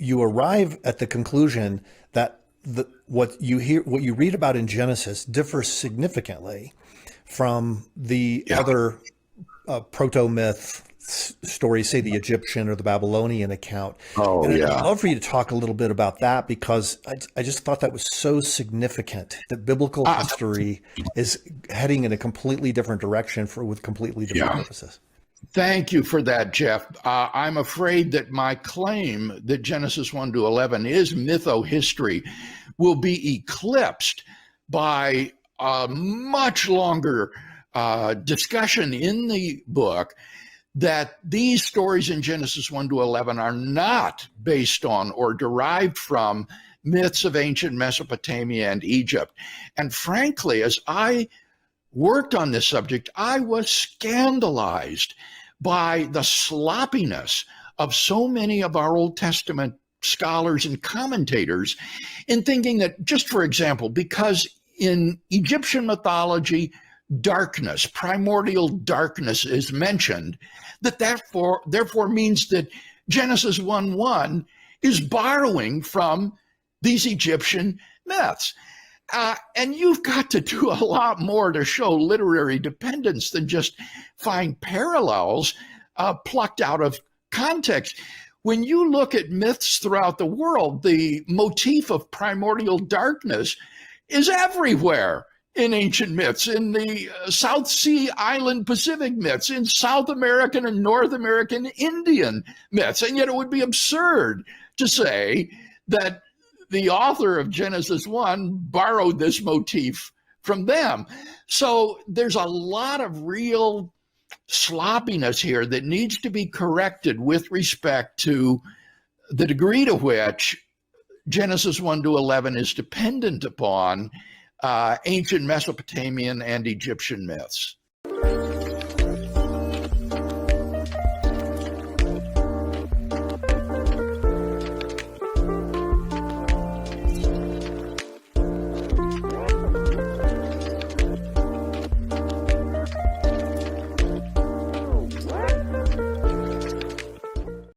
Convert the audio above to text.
you arrive at the conclusion that what you read about in Genesis differs significantly from the other proto-myth stories, say the Egyptian or the Babylonian account. And I'd love for you to talk a little bit about that, because I just thought that was so significant that biblical history is heading in a completely different direction with completely different purposes. Thank you for that, Jeff. I'm afraid that my claim that Genesis 1 to 11 is mytho-history will be eclipsed by a much longer discussion in the book that these stories in Genesis 1 to 11 are not based on or derived from myths of ancient Mesopotamia and Egypt. And frankly, as I worked on this subject, I was scandalized by the sloppiness of so many of our Old Testament scholars and commentators in thinking that, just for example, because in Egyptian mythology, darkness, primordial darkness is mentioned, that therefore means that Genesis 1:1 is borrowing from these Egyptian myths. And you've got to do a lot more to show literary dependence than just find parallels plucked out of context. When you look at myths throughout the world, the motif of primordial darkness is everywhere in ancient myths, in the South Sea Island Pacific myths, in South American and North American Indian myths. And yet it would be absurd to say that the author of Genesis 1 borrowed this motif from them. So there's a lot of real sloppiness here that needs to be corrected with respect to the degree to which Genesis 1 to 11 is dependent upon ancient Mesopotamian and Egyptian myths.